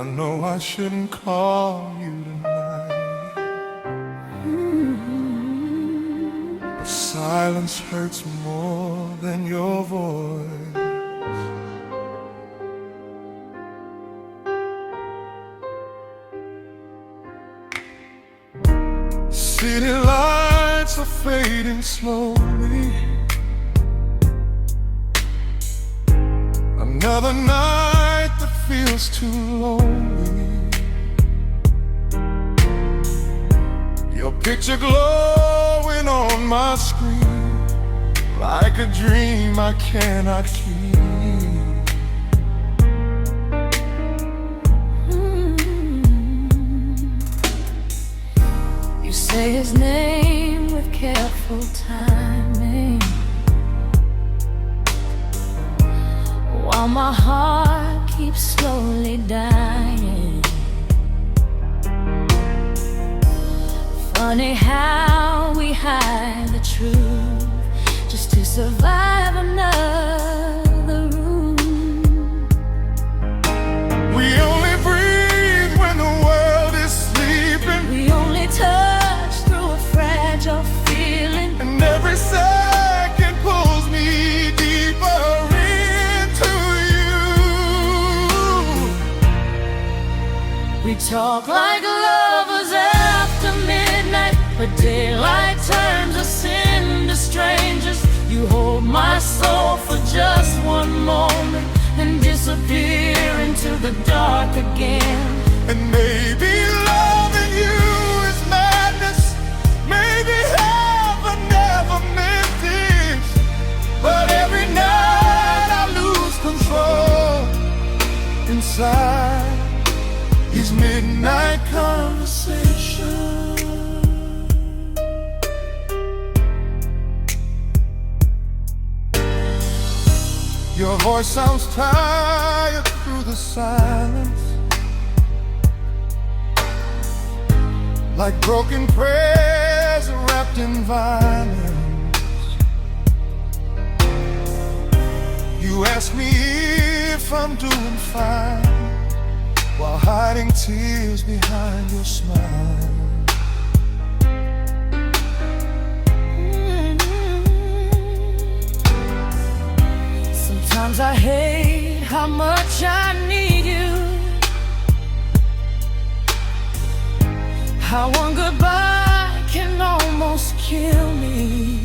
I know I shouldn't call you tonight, but silence hurts more than your voice. City lights are fading slowly. Another night that feels too lonely. Your picture glowing on my screen, like a dream I cannot keep. You say his name with careful timing, while my heart keeps slowly dying. Funny how we hide the truth just to survive another room. We only breathe when the world is sleeping. We only touch through a fragile feeling, And every second pulls me deeper into you. we talk like lovers after midnight, but daylight turns us into strangers. You hold my soul for just one moment, then disappear into the dark again. And maybe loving you is madness. Maybe heaven never meant this. But every night I lose control inside these midnight conversations. Your voice sounds tired through the silence, like broken prayers wrapped in violence. You ask me if I'm doing fine, while hiding tears behind your smile. Sometimes I hate how much I need you, how one goodbye can almost kill me.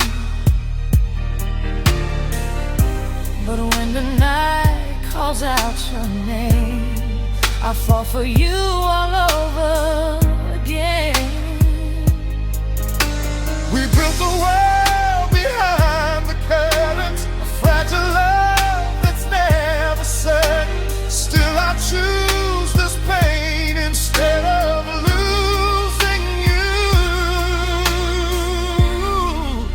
But when the night calls out your name, I fall for you all over again. We built the world behind the curtains, a fragile love that's never certain. Still I choose this pain instead of losing you.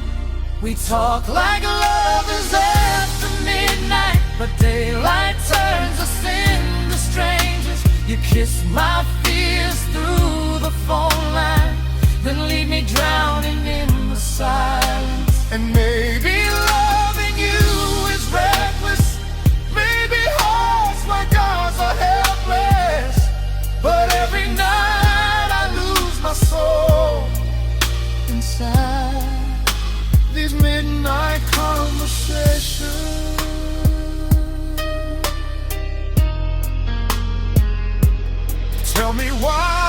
We talk like lovers after midnight, but daylight turns us into strangers. You kiss my fears through the phone line, then leave me drowning in the silence. And maybe loving you is reckless. Maybe hearts like ours are helpless. But every night I lose my soul inside these midnight conversations. Tell me why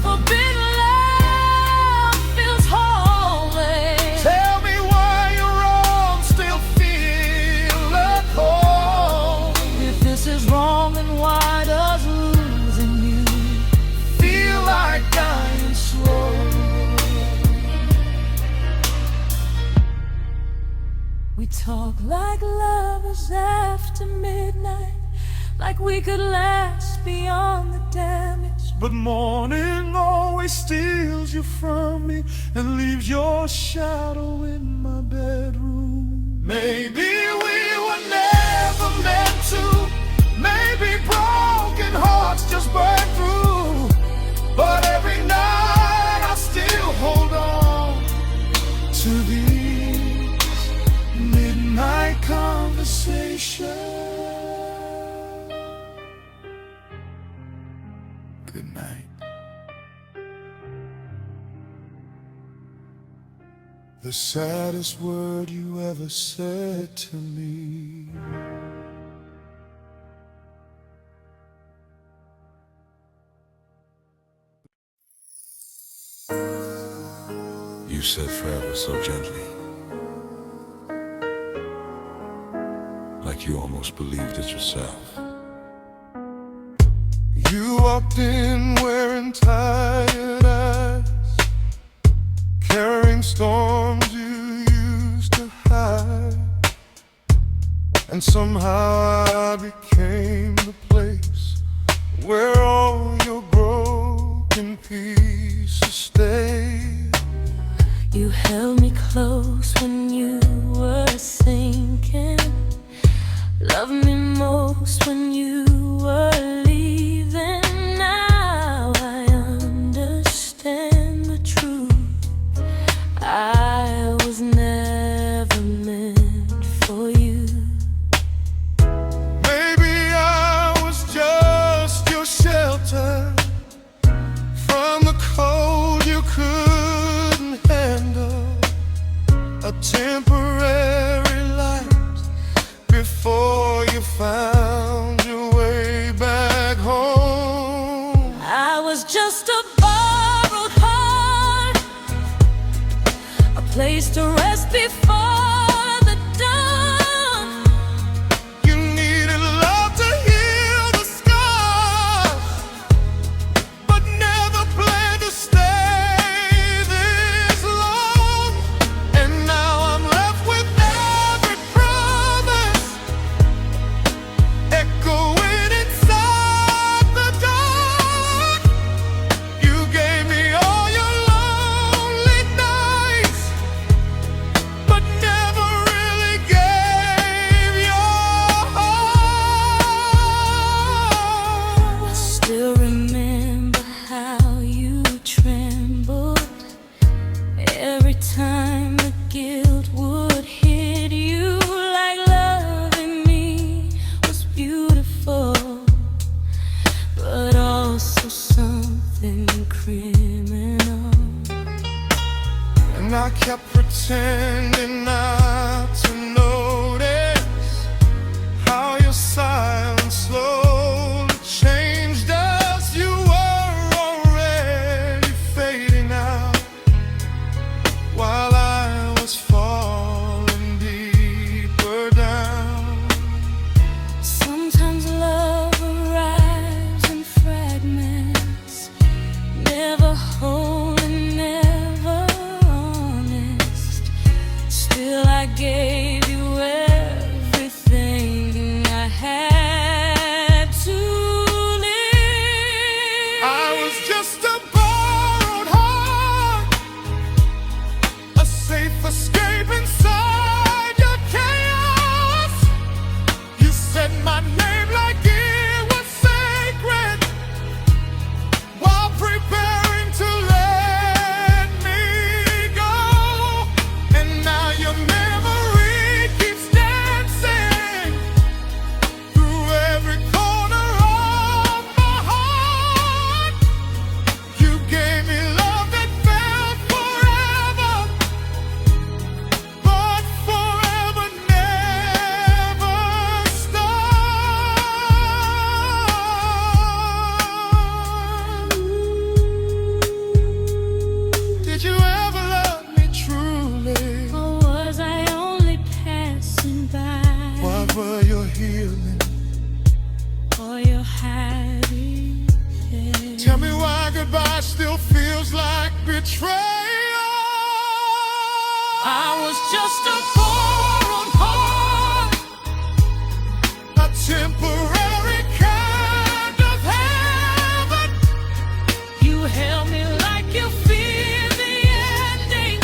Forbidden love feels holy. Tell me why your arms still feel like home. If this is wrong, then why does losing you Feel like dying slow. We talk like lovers after midnight, like we could last beyond the damage. But morning always steals you from me and leaves your shadow in my bedroom. Maybe we were never meant to. Maybe broken hearts just burn through. But every night I still hold on to these midnight conversations. good night. The saddest word you ever said to me. You said forever so gently, like you almost believed it yourself. You walked in wearing tired eyes, carrying storms you used to hide, and somehow I became the place where all your broken pieces stay. You held me close when you were sinking, loved me most when you were leaving. Now I understand the truth. I was never meant for you. Maybe I was just your shelter from the cold you couldn't handle, a temporary light before you found your way back home. I was just a borrowed heart, a place to rest before the dawn. You needed love to heal the scars, but never planned to stay this long. And now I'm left with every promise echoing inside the dark. You gave me all your lonely nights, but never really gave your heart. I still remember how you trembled every time the guilt would hit you. Like loving me was beautiful, but also something criminal. And I kept pretending not to notice how your silence slowly changed as you were already fading out, while I was falling deeper down. Sometimes love arrives in fragments, never whole and never honest. Still I gave you everything I had to live. I was just a borrowed heart, a safe escape inside your chaos. You said my name like it was sacred, while preparing to let me go. And now your memory keeps dancing through every corner of my heart. You gave me love that felt forever, but forever never stopped. Did you ever love me truly? Or was I only passing by? What were your healing? Or your happy face? Tell me why goodbye still feels like betrayal. I was just a borrowed heart, A temporary kind of heaven. you held me like you feared the ending.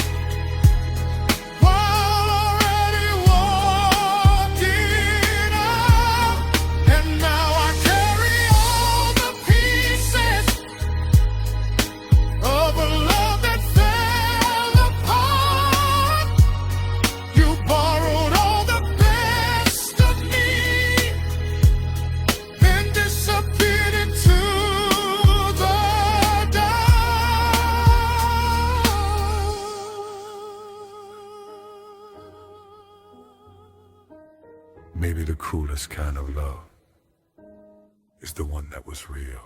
While already walking out, and now I carry all the pieces of a love that fell apart. You borrowed all the best of me, realest kind of love is the one that was real.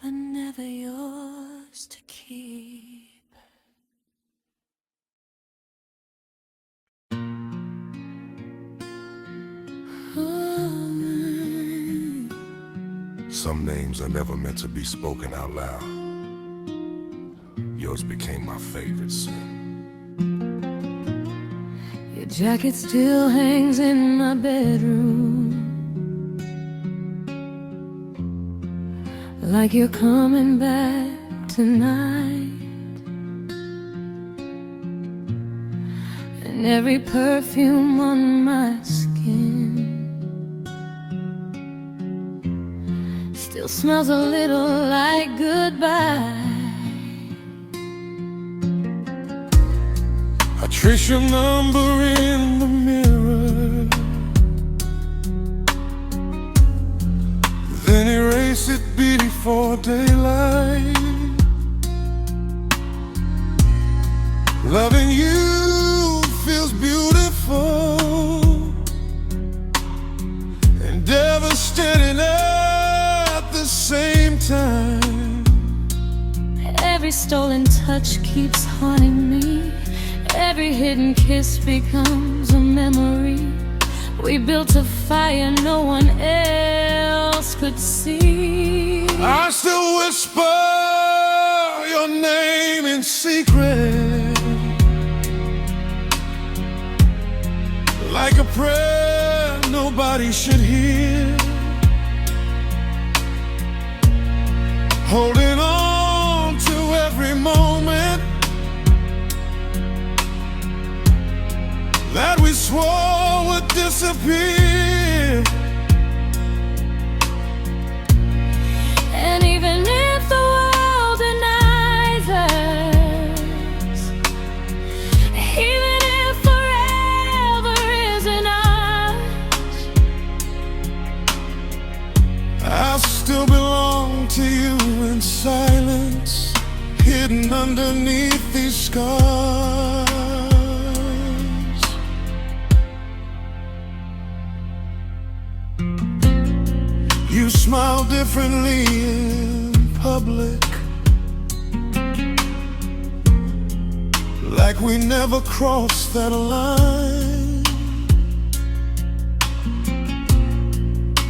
but never yours to keep. Some names are never meant to be spoken out loud. Yours became my favorite sin. Your jacket still hangs in my bedroom, like you're coming back tonight. And every perfume on my skin still smells a little like goodbye. I trace your number in the mirror, then erase it before daylight. Loving you feels beautiful and devastating at the same time. Every stolen touch keeps haunting me. Every hidden kiss becomes a memory. We built a fire no one else could see. I still whisper your name in secret, like a prayer nobody should hear. Holding on to every moment that we swore would disappear. And even if the world denies us, even if forever isn't ours, I still belong to you in silence, hidden underneath these scars. You smile differently in public, like we never crossed that line.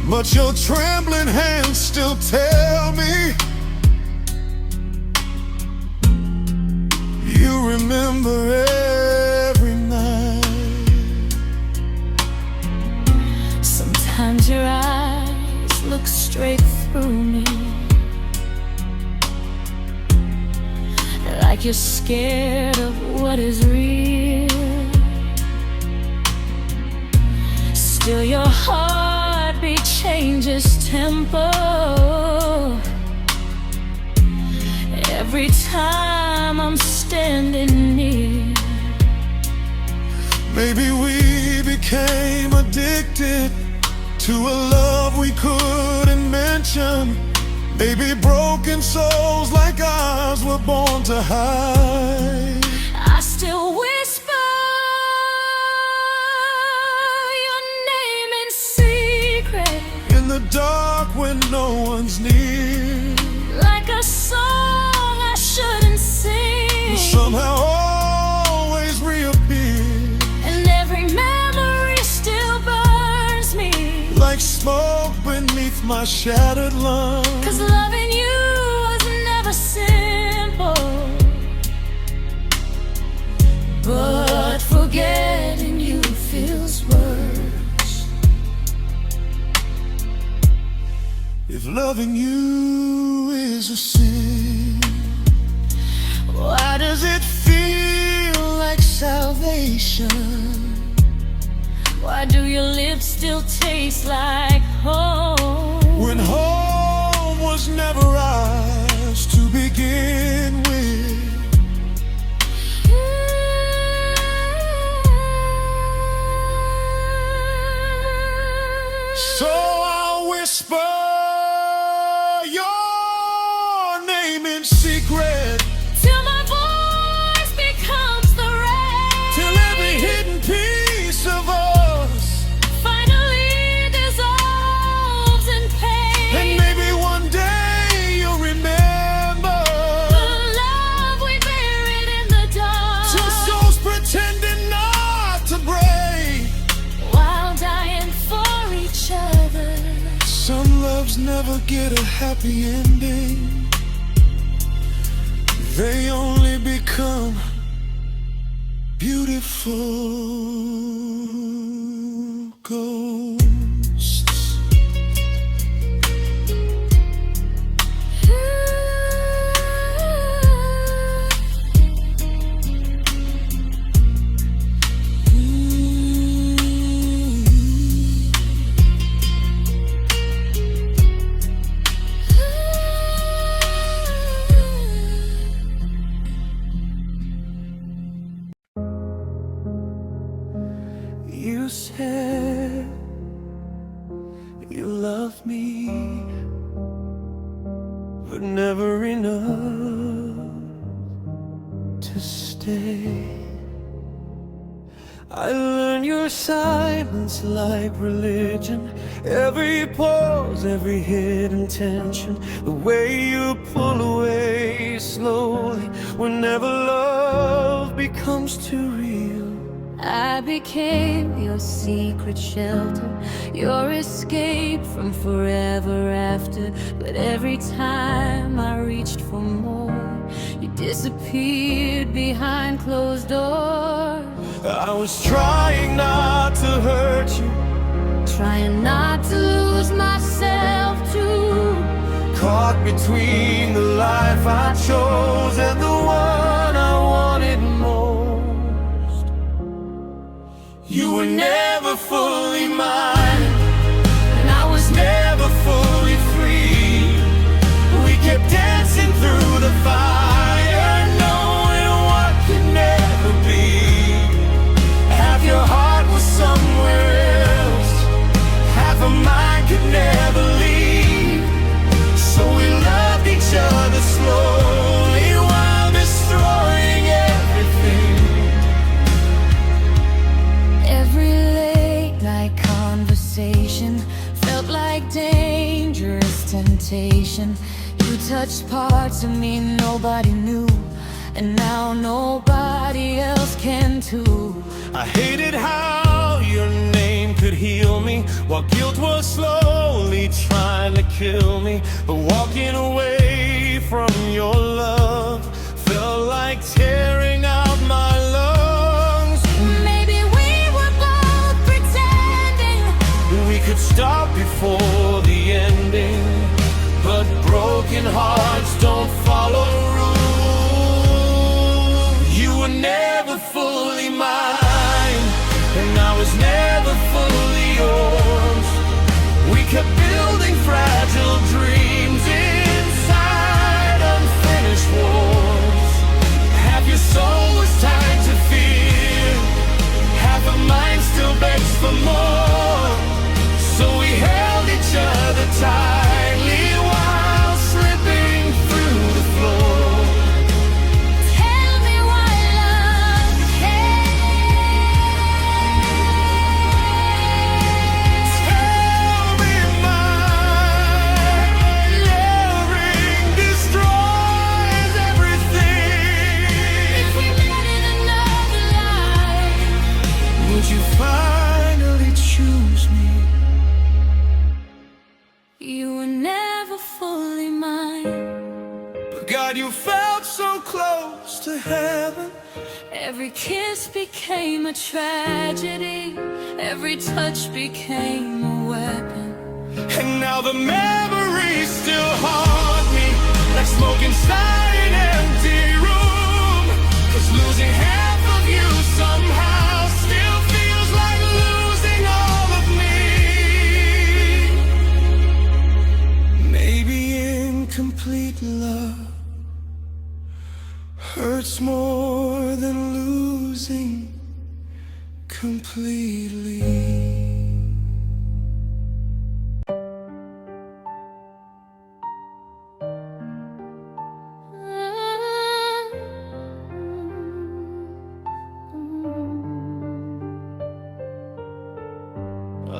But your trembling hands still tell me you remember every night. sometimes your eyes look straight through me, like you're scared of what is real. Still your heartbeat changes tempo every time I'm standing near. Maybe we became addicted to a love we couldn't mention. Maybe broken souls like ours were born to hide. I still whisper your name in secret, In the dark when no one's near, like a song I shouldn't sing. somehow always reappear, And every memory still burns me, like smoke beneath my shattered lungs. 'cause loving you was never simple, but forgetting you feels worse. If loving you is a sin, why does it feel like salvation? Why do your lips still taste like home? When home was never ours to begin with. So I'll whisper your name in secret, Till my voice becomes the rain, till every hidden piece of us finally never get a happy ending. They only become beautiful ghosts. You said you love me, but never enough to stay. I learned your silence like religion. Every pause, every hidden tension, the way you pull away slowly whenever love becomes too real. I became your secret shelter, your escape from forever after. But every time I reached for more, you disappeared behind closed doors. I was trying not to hurt you, trying not to lose myself too. caught between the life I chose and the one I wanted most. You were never fully mine, and I was never fully free. We kept dancing through the fire, knowing what could never be. Half your heart was somewhere else, half of mine could never leave. So we loved each other slowly while destroying everything. Every late night conversation felt like dangerous temptation. You touched parts of me nobody knew, and now nobody else can too. I hated how your name could heal me, while guilt was slowly trying to kill me. But walking away from your love felt like tearing out my lungs. Maybe we were both pretending We could stop before the ending, but broken hearts don't follow rules. You were never fully mine, and I was never fully yours. We kept building fragile dreams inside unfinished wars. Half your soul was tied to fear, half of mine still begs for more. So we held each other tightly while slipping through the floor. Tell me why love cares. Tell me my loving destroys everything. If we met in another life, Would you finally choose me? you were never fully mine. But God, you felt so close to heaven. Every kiss became a tragedy, every touch became a weapon. And now the memories still haunt me, like smoke inside an empty room. 'Cause losing half of you somehow still feels like losing all of me. Maybe incomplete love hurts more than losing completely.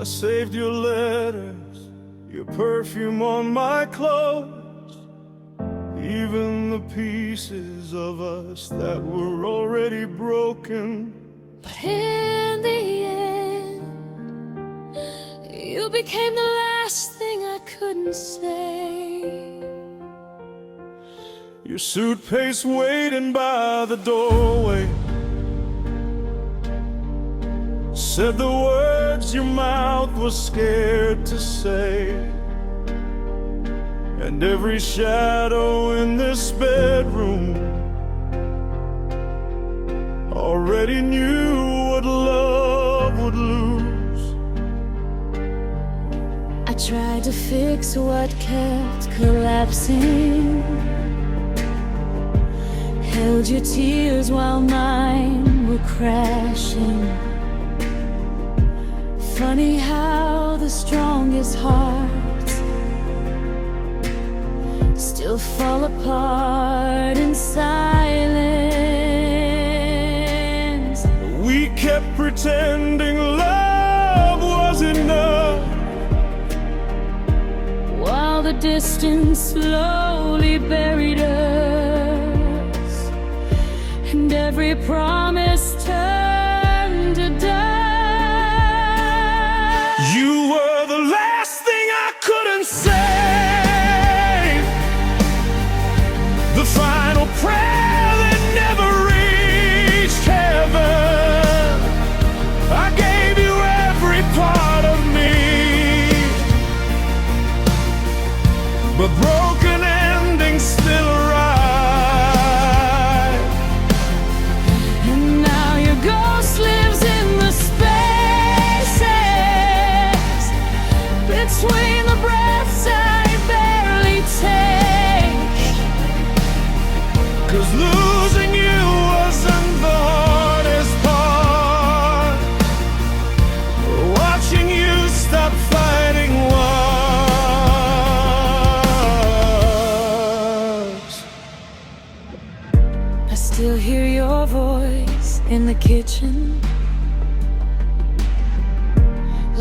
I saved your letters, your perfume on my clothes, even the pieces of us that were already broken. But in the end, you became the last thing I couldn't say. Your suitcase waiting by the doorway, said the words your mouth was scared to say. And every shadow in this bedroom already knew what love would lose. I tried to fix what kept collapsing, held your tears while mine were crashing. Funny how the strongest hearts still fall apart in silence. We kept pretending love was enough, while the distance slowly buried us, and every promise turned to dust. You were the last thing I couldn't say, the final prayer that never reached heaven. I gave you every part of me, but broken endings still arrive. And now your ghost lives in the spaces between the breaths I barely take. 'Cause losing you wasn't the hardest part. Watching you stop fighting was. I still hear your voice in the kitchen,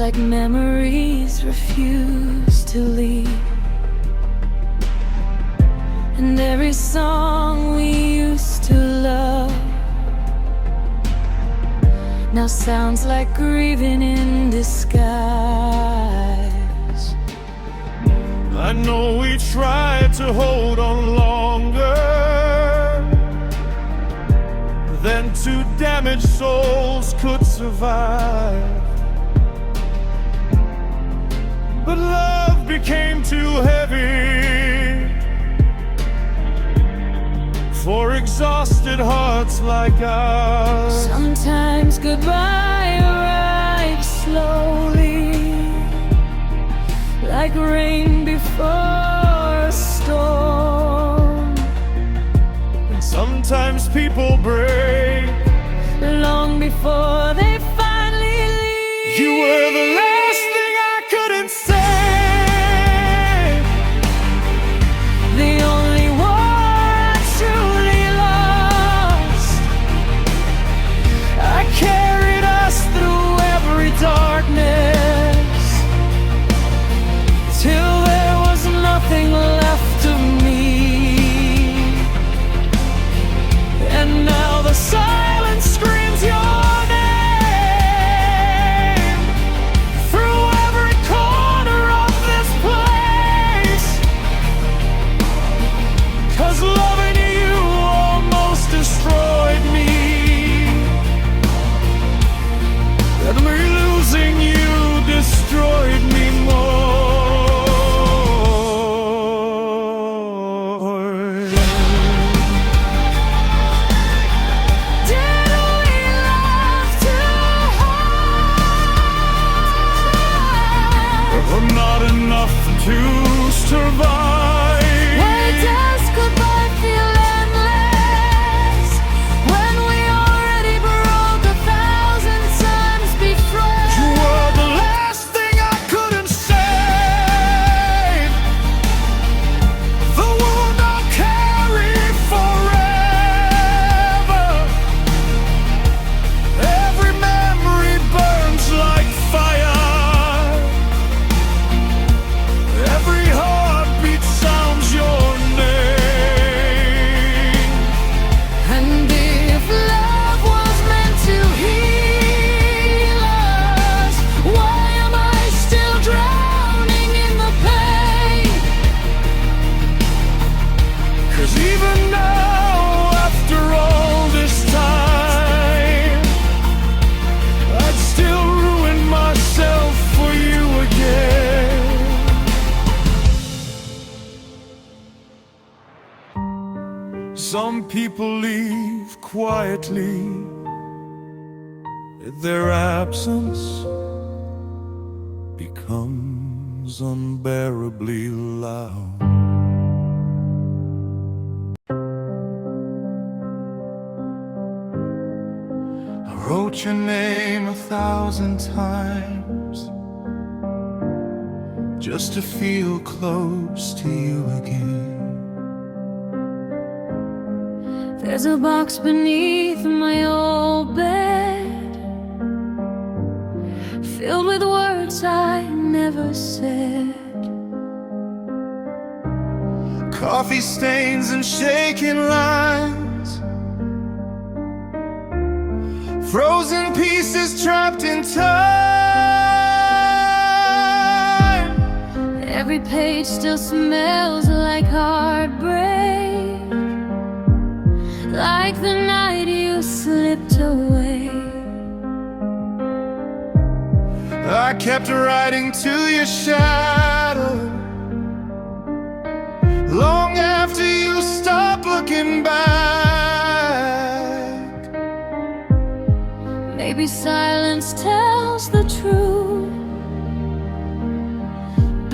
like memories refuse to leave. And every song we used to love now sounds like grieving in disguise. I know we tried to hold on longer than two damaged souls could survive, but love became too heavy for exhausted hearts like ours. Sometimes goodbye arrives slowly, like rain before a storm. And sometimes people break long before they finally leave. You were the last thing I couldn't say, the only war I truly lost. I carried us through every darkness, Till there was nothing left of me. And now the silence screams your name. 'Cause even now, after all this time, I'd still ruin myself for you again. Some people leave quietly. Their absence becomes unbearably loud. I wrote your name 1,000 times just to feel close to you again. There's a box beneath my old bed, filled with words I never said. Coffee stains and shaking lines, frozen pieces trapped in time. Every page still smells like heartbreak, like the night you slipped away. I kept writing to your shadow long after you stopped looking back. Maybe silence tells the truth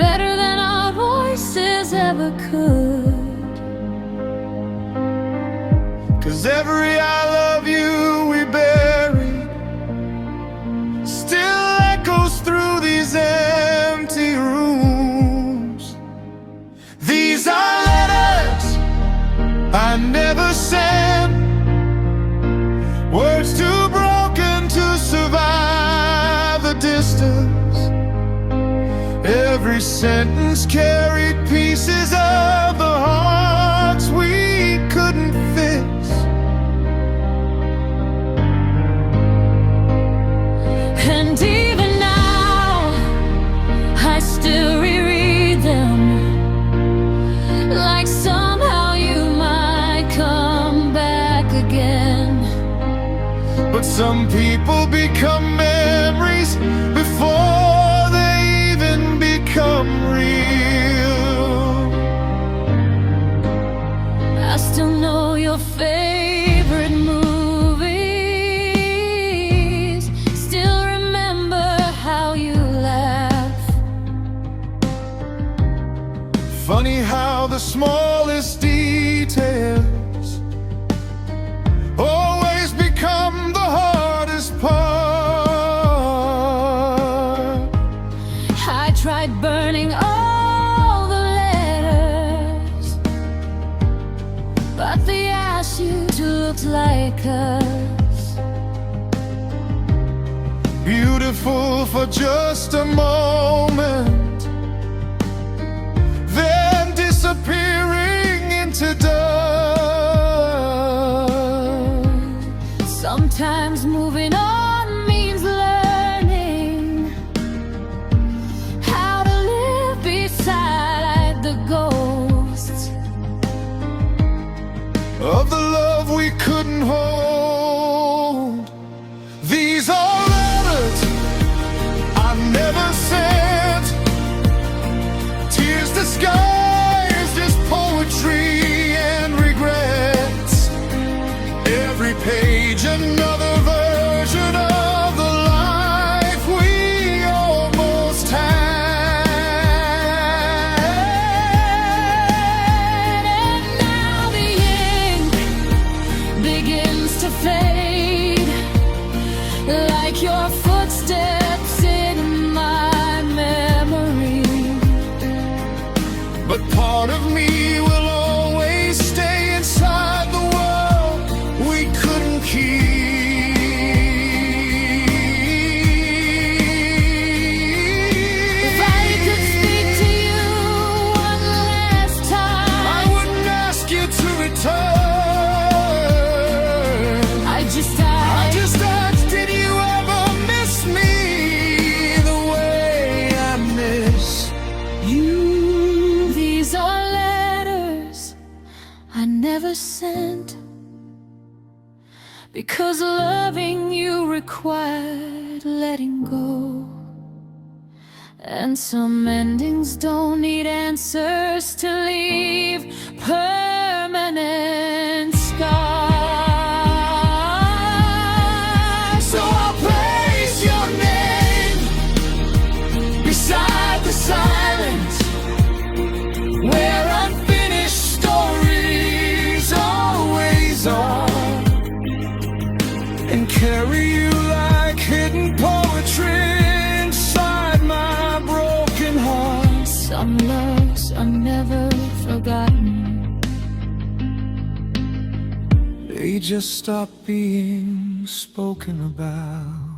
better than our voices ever could. 'Cause every I love you we buried still echoes through these empty rooms. These are letters I never sent, words too broken to survive the distance. Every sentence carried pieces of the hearts we couldn't fix. And even now, I still reread them, like somehow you might come back again. But some people become memories before they even become real. I still know your favorite movies, still remember how you laugh. Funny how the smallest details always become the hardest part. I tried burning all the letters, but the ash you looked like us. Beautiful for just a moment, then disappearing into dust. Sometimes moving on means learning how to live beside the ghosts of the love we couldn't hold. These are letters I never sent, tears disguised as poetry and regrets. Every page another version of the life we almost had. And now the ink begins to fade, like your footsteps in my memory. But part of me will always stay inside the world we couldn't keep. never sent, because loving you required letting go. And some endings don't need answers to leave permanent scars. So I'll place your name beside the silence, where unfinished stories always are, and carry you like hidden poetry inside my broken heart. Some loves are never forgotten, they just stop being spoken about.